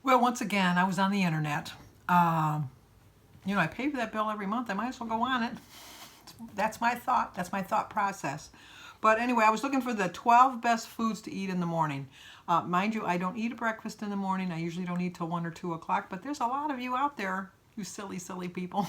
Well, once again, I was on the internet. I pay for that bill every month. I might as well go on it. That's my thought. That's my thought process. But anyway, I was looking for the 12 best foods to eat in the morning. Mind you, I don't eat a breakfast in the morning. I usually don't eat till 1 or 2 o'clock. But there's a lot of you out there, you silly, silly people.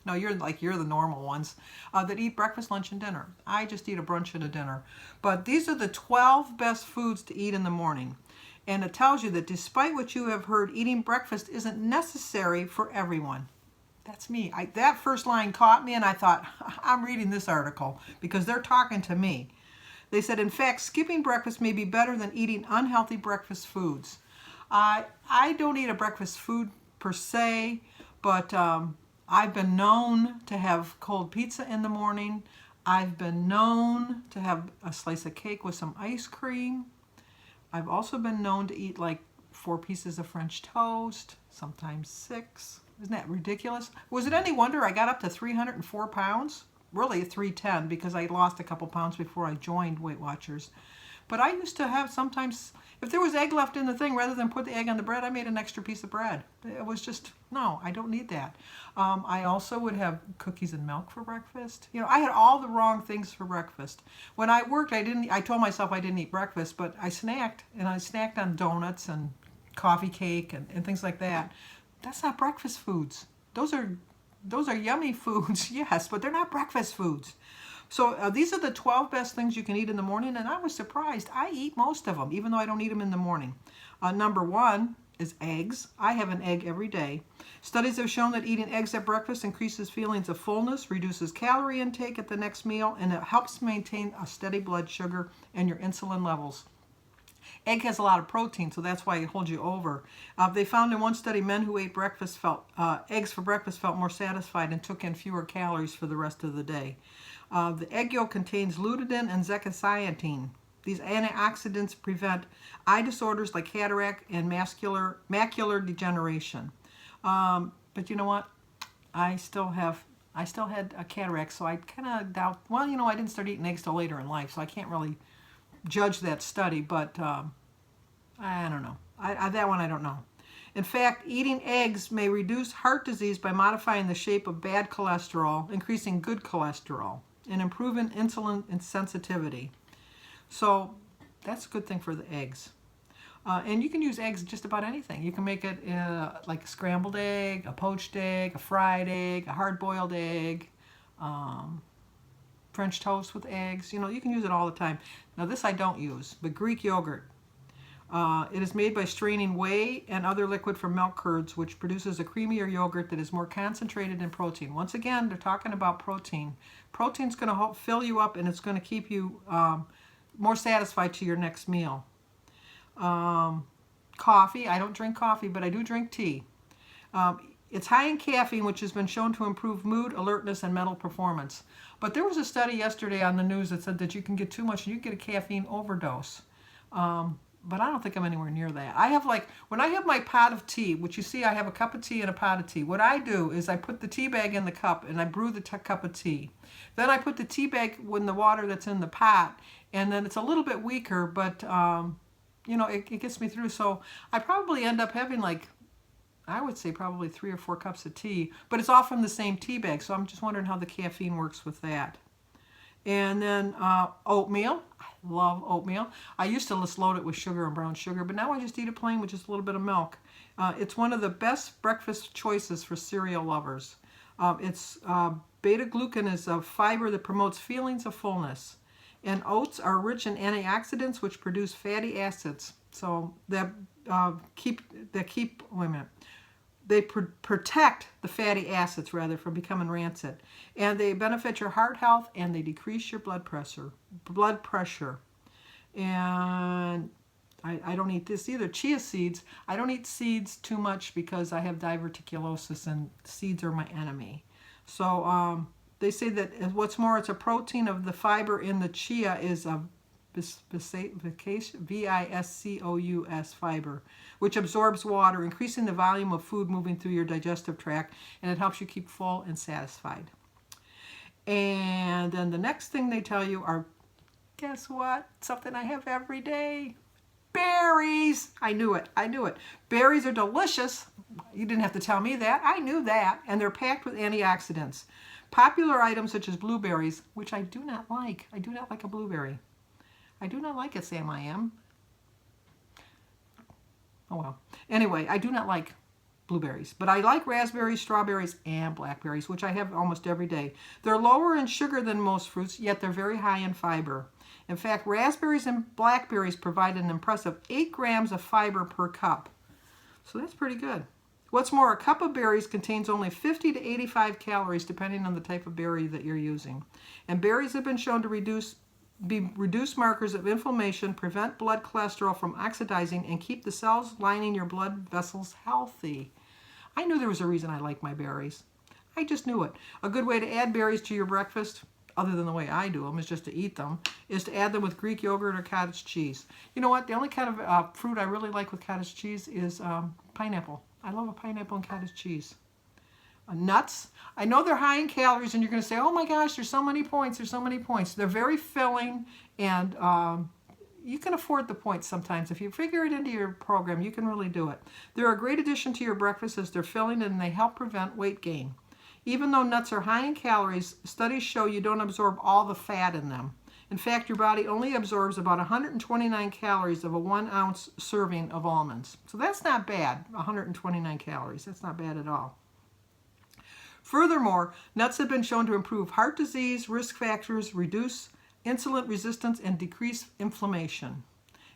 No, you're the normal ones that eat breakfast, lunch, and dinner. I just eat a brunch and a dinner. But these are the 12 best foods to eat in the morning. And it tells you that despite what you have heard, eating breakfast isn't necessary for everyone. That's me. That first line caught me, and I thought, I'm reading this article because they're talking to me. They said, in fact, skipping breakfast may be better than eating unhealthy breakfast foods. I don't eat a breakfast food per se, but I've been known to have cold pizza in the morning. I've been known to have a slice of cake with some ice cream. I've also been known to eat like 4 pieces of French toast, sometimes 6. Isn't that ridiculous? Was it any wonder I got up to 304 pounds? Really 310 because I lost a couple pounds before I joined Weight Watchers. But I used to have sometimes, if there was egg left in the thing, rather than put the egg on the bread, I made an extra piece of bread. It was just, no, I don't need that. I also would have cookies and milk for breakfast. I had all the wrong things for breakfast. When I worked, I told myself I didn't eat breakfast, but I snacked, and I snacked on donuts and coffee cake and things like that. That's not breakfast foods. Those are yummy foods, yes, but they're not breakfast foods. So these are the 12 best things you can eat in the morning, and I was surprised. I eat most of them, even though I don't eat them in the morning. Number 1 is eggs. I have an egg every day. Studies have shown that eating eggs at breakfast increases feelings of fullness, reduces calorie intake at the next meal, and it helps maintain a steady blood sugar and your insulin levels. Egg has a lot of protein, so that's why it holds you over. They found in one study men who ate eggs for breakfast felt more satisfied and took in fewer calories for the rest of the day. The egg yolk contains lutein and zeaxanthin. These antioxidants prevent eye disorders like cataract and macular degeneration. But you know what? I still had a cataract, so I kind of doubt. Well, I didn't start eating eggs till later in life, so I can't really judge that study. But I don't know. That one I don't know. In fact, eating eggs may reduce heart disease by modifying the shape of bad cholesterol, increasing good cholesterol, and improving insulin sensitivity. So that's a good thing for the eggs. And you can use eggs just about anything. You can make it like a scrambled egg, a poached egg, a fried egg, a hard-boiled egg, French toast with eggs. You can use it all the time. Now this I don't use, but Greek yogurt. It is made by straining whey and other liquid from milk curds, which produces a creamier yogurt that is more concentrated in protein. Once again, they're talking about protein. Protein's going to fill you up, and it's going to keep you more satisfied to your next meal. Coffee. I don't drink coffee, but I do drink tea. It's high in caffeine, which has been shown to improve mood, alertness, and mental performance. But there was a study yesterday on the news that said that you can get too much and you get a caffeine overdose. But I don't think I'm anywhere near that. When I have my pot of tea, which you see I have a cup of tea and a pot of tea, what I do is I put the tea bag in the cup and I brew the cup of tea. Then I put the tea bag in the water that's in the pot, and then it's a little bit weaker, but it gets me through. So I probably end up having I would say probably 3 or 4 cups of tea, but it's all from the same tea bag. So I'm just wondering how the caffeine works with that. And then oatmeal. I love oatmeal. I used to just load it with sugar and brown sugar, but now I just eat it plain with just a little bit of milk. It's one of the best breakfast choices for cereal lovers. Beta-glucan is a fiber that promotes feelings of fullness. And oats are rich in antioxidants, which produce fatty acids. So they protect the fatty acids from becoming rancid, and they benefit your heart health, and they decrease your blood pressure. And I don't eat this either. Chia seeds. I don't eat seeds too much because I have diverticulosis, and seeds are my enemy. So they say that what's more, it's a protein of the fiber in the chia is a viscous fiber, which absorbs water, increasing the volume of food moving through your digestive tract, and it helps you keep full and satisfied. And then the next thing they tell you are, guess what? Something I have every day. Berries! I knew it. I knew it. Berries are delicious. You didn't have to tell me that. I knew that. And they're packed with antioxidants. Popular items such as blueberries, which I do not like. I do not like a blueberry. I do not like it, Sam. I am. Oh well. Anyway, I do not like blueberries, but I like raspberries, strawberries, and blackberries, which I have almost every day. They're lower in sugar than most fruits, yet they're very high in fiber. In fact, raspberries and blackberries provide an impressive 8 grams of fiber per cup. So that's pretty good. What's more, a cup of berries contains only 50 to 85 calories depending on the type of berry that you're using. And berries have been shown to reduce markers of inflammation, prevent blood cholesterol from oxidizing, and keep the cells lining your blood vessels healthy. I knew there was a reason I like my berries. I just knew it. A good way to add berries to your breakfast, other than the way I do them, is just to eat them, is to add them with Greek yogurt or cottage cheese. You know what? The only kind of fruit I really like with cottage cheese is pineapple. I love a pineapple and cottage cheese. Nuts. I know they're high in calories, and you're going to say, oh my gosh, there's so many points, there's so many points. They're very filling, and you can afford the points sometimes. If you figure it into your program, you can really do it. They're a great addition to your breakfast as they're filling, and they help prevent weight gain. Even though nuts are high in calories, studies show you don't absorb all the fat in them. In fact, your body only absorbs about 129 calories of a 1-ounce serving of almonds. So that's not bad, 129 calories. That's not bad at all. Furthermore, nuts have been shown to improve heart disease risk factors, reduce insulin resistance, and decrease inflammation.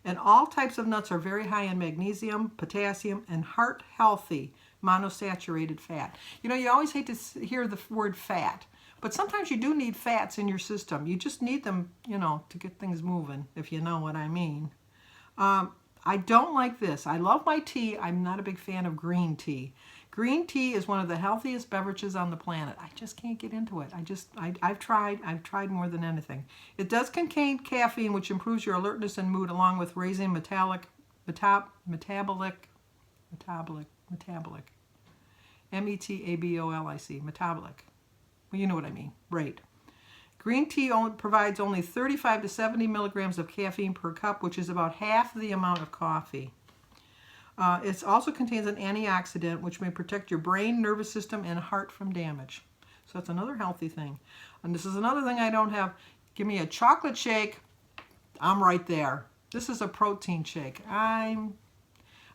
And all types of nuts are very high in magnesium, potassium, and heart-healthy monosaturated fat. You know, you always hate to hear the word fat, but sometimes you do need fats in your system. You just need them, you know, to get things moving, if you know what I mean. I don't like this. I love my tea. I'm not a big fan of green tea. Green tea is one of the healthiest beverages on the planet. I just can't get into it. I've tried more than anything. It does contain caffeine, which improves your alertness and mood, along with raising metabolic, metabolic, metabolic. Well, you know what I mean, right. Green tea provides only 35 to 70 milligrams of caffeine per cup, which is about half the amount of coffee. It also contains an antioxidant, which may protect your brain, nervous system, and heart from damage. So that's another healthy thing. And this is another thing I don't have. Give me a chocolate shake, I'm right there. This is a protein shake.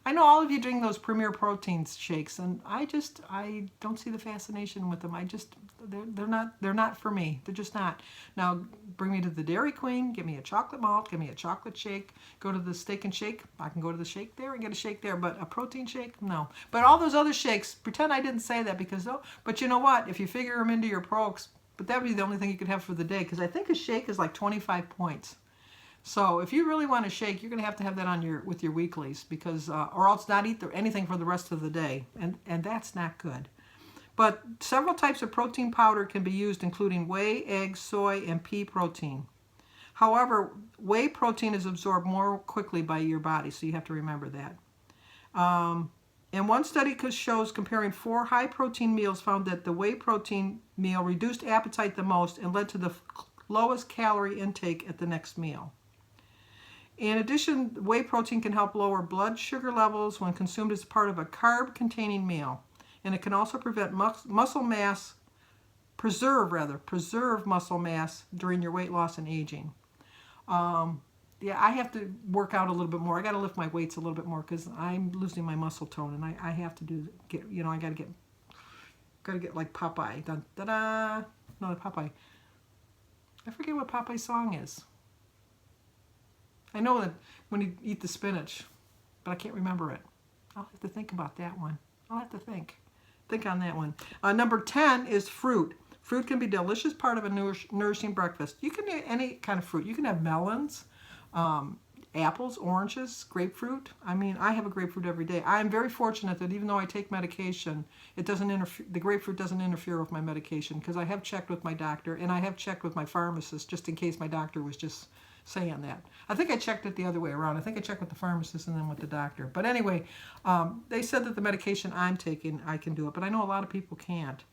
I know all of you drink those Premier Protein shakes, and I don't see the fascination with them. They're not for me. They're just not. Now, bring me to the Dairy Queen, give me a chocolate malt, give me a chocolate shake, go to the Steak and Shake. I can go to the shake there and get a shake there, but a protein shake, no. But all those other shakes, pretend I didn't say that because, but you know what? If you figure them into your pros, but that would be the only thing you could have for the day, because I think a shake is like 25 points. So if you really want to shake, you're going to have that on with your weeklies, because or else not eat anything for the rest of the day, and that's not good. But several types of protein powder can be used, including whey, egg, soy, and pea protein. However, whey protein is absorbed more quickly by your body, so you have to remember that. And one study shows comparing 4 high-protein meals found that the whey protein meal reduced appetite the most and led to the lowest calorie intake at the next meal. In addition, whey protein can help lower blood sugar levels when consumed as part of a carb-containing meal. And it can also preserve muscle mass during your weight loss and aging. Yeah, I have to work out a little bit more. I got to lift my weights a little bit more because I'm losing my muscle tone, and I have to I got to get like Popeye. Dun, da, da. No, Popeye. I forget what Popeye's song is. I know that when you eat the spinach, but I can't remember it. I'll have to think about that one. I'll have to think on that one. Number 10 is fruit. Fruit can be a delicious part of a nourishing breakfast. You can eat any kind of fruit. You can have melons, apples, oranges, grapefruit. I mean, I have a grapefruit every day. I'm very fortunate that even though I take medication, it doesn't interfere. The grapefruit doesn't interfere with my medication, because I have checked with my doctor, and I have checked with my pharmacist just in case my doctor was just saying that. I think I checked it the other way around. I think I checked with the pharmacist and then with the doctor. But anyway, they said that the medication I'm taking, I can do it, but I know a lot of people can't.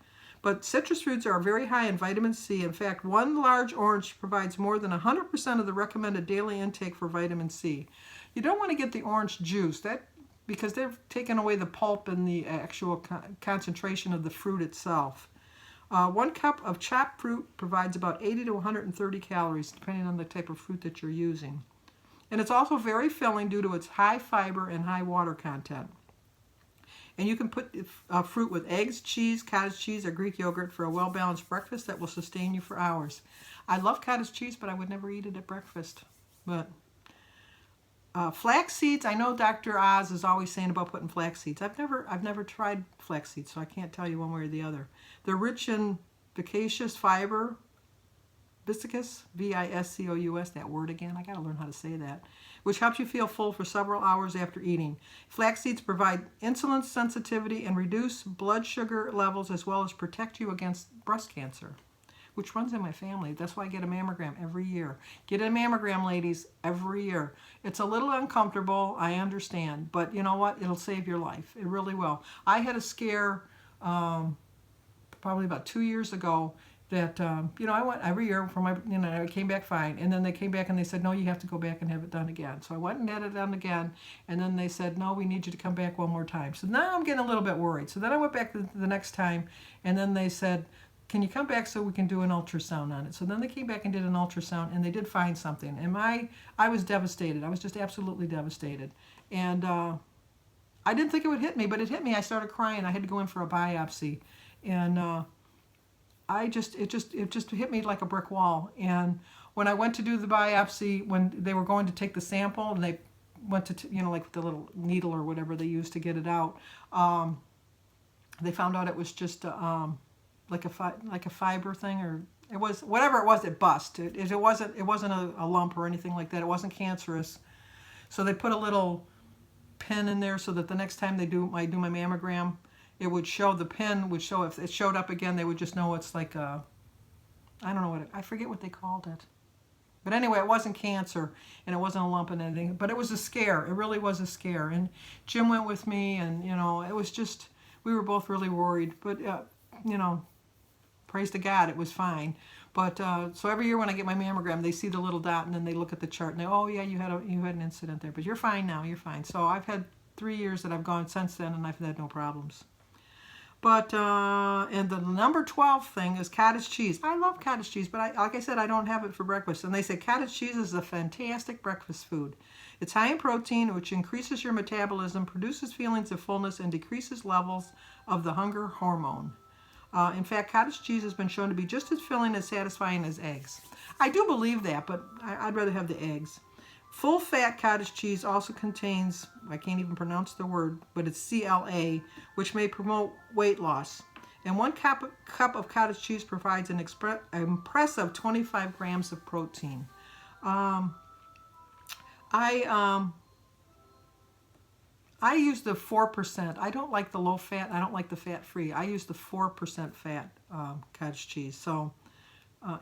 But citrus fruits are very high in vitamin C. In fact, one large orange provides more than 100% of the recommended daily intake for vitamin C. You don't want to get the orange juice, because they've taken away the pulp and the actual concentration of the fruit itself. 1 cup of chopped fruit provides about 80 to 130 calories, depending on the type of fruit that you're using. And it's also very filling due to its high fiber and high water content. And you can put fruit with eggs, cheese, cottage cheese, or Greek yogurt for a well-balanced breakfast that will sustain you for hours. I love cottage cheese, but I would never eat it at breakfast. But flax seeds, I know Dr. Oz is always saying about putting flax seeds. I've never tried flax seeds, so I can't tell you one way or the other. They're rich in viscous fiber, viscous, V-I-S-C-O-U-S, that word again, I gotta learn how to say that, which helps you feel full for several hours after eating. Flax seeds provide insulin sensitivity and reduce blood sugar levels, as well as protect you against breast cancer, which runs in my family. That's why I get a mammogram every year. Get a mammogram, ladies, every year. It's a little uncomfortable, I understand, but you know what? It'll save your life. It really will. I had a scare probably about 2 years ago that, I went every year for my, I came back fine. And then they came back and they said, no, you have to go back and have it done again. So I went and had it done again. And then they said, no, we need you to come back one more time. So now I'm getting a little bit worried. So then I went back the next time, and then they said, can you come back so we can do an ultrasound on it? So then they came back and did an ultrasound, and they did find something. And I was devastated. I was just absolutely devastated. And I didn't think it would hit me, but it hit me. I started crying. I had to go in for a biopsy. And it just hit me like a brick wall. And when I went to do the biopsy, when they were going to take the sample, and they went to, like the little needle or whatever they used to get it out, they found out it was just like a fiber thing, or it was whatever it was. It bust. It wasn't a lump or anything like that. It wasn't cancerous. So they put a little pin in there so that the next time I do my mammogram, it would show, the pin would show. If it showed up again, they would just know it's like a, I don't know I forget what they called it. But anyway, it wasn't cancer, and it wasn't a lump in anything, but it was a scare. It really was a scare. And Jim went with me, and, it was just, we were both really worried. But, praise to God, it was fine. But, so every year when I get my mammogram, they see the little dot, and then they look at the chart, and they, oh, yeah, you had an incident there. But you're fine now, you're fine. So I've had 3 years that I've gone since then, and I've had no problems. But, and the number 12 thing is cottage cheese. I love cottage cheese, but like I said, I don't have it for breakfast. And they say cottage cheese is a fantastic breakfast food. It's high in protein, which increases your metabolism, produces feelings of fullness, and decreases levels of the hunger hormone. In fact, cottage cheese has been shown to be just as filling and satisfying as eggs. I do believe that, but I'd rather have the eggs. Full-fat cottage cheese also contains, I can't even pronounce the word, but it's CLA, which may promote weight loss. And 1 cup of cottage cheese provides an impressive 25 grams of protein. I use the 4%. I don't like the low fat. I don't like the fat-free. I use the 4% fat cottage cheese. So,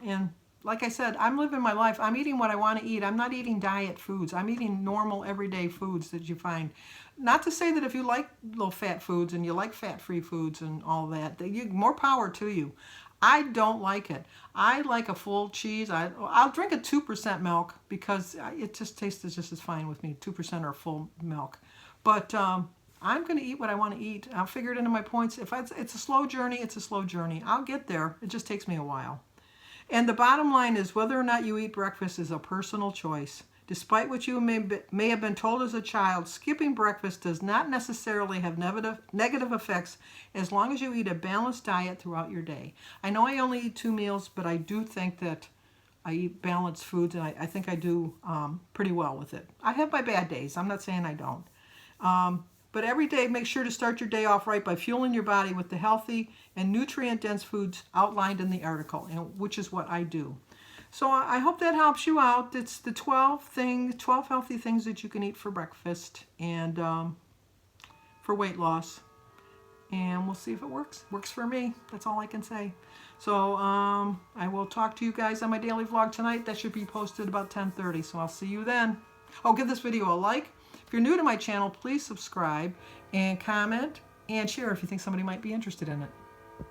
and like I said, I'm living my life. I'm eating what I want to eat. I'm not eating diet foods. I'm eating normal, everyday foods that you find. Not to say that if you like low-fat foods and you like fat-free foods and all that, more power to you. I don't like it. I like a full cheese. I'll drink a 2% milk because it just tastes just as fine with me, 2% or full milk. But I'm going to eat what I want to eat. I'll figure it into my points. If it's a slow journey, it's a slow journey. I'll get there. It just takes me a while. And the bottom line is whether or not you eat breakfast is a personal choice. Despite what you may have been told as a child, skipping breakfast does not necessarily have negative effects as long as you eat a balanced diet throughout your day. I know I only eat 2 meals, but I do think that I eat balanced foods, and I think I do pretty well with it. I have my bad days. I'm not saying I don't. But every day, make sure to start your day off right by fueling your body with the healthy and nutrient-dense foods outlined in the article, which is what I do. So I hope that helps you out. It's the 12 healthy things that you can eat for breakfast and for weight loss. And we'll see if it works. Works for me. That's all I can say. So I will talk to you guys on my daily vlog tonight. That should be posted about 10:30. So I'll see you then. Oh, give this video a like. If you're new to my channel, please subscribe and comment and share if you think somebody might be interested in it.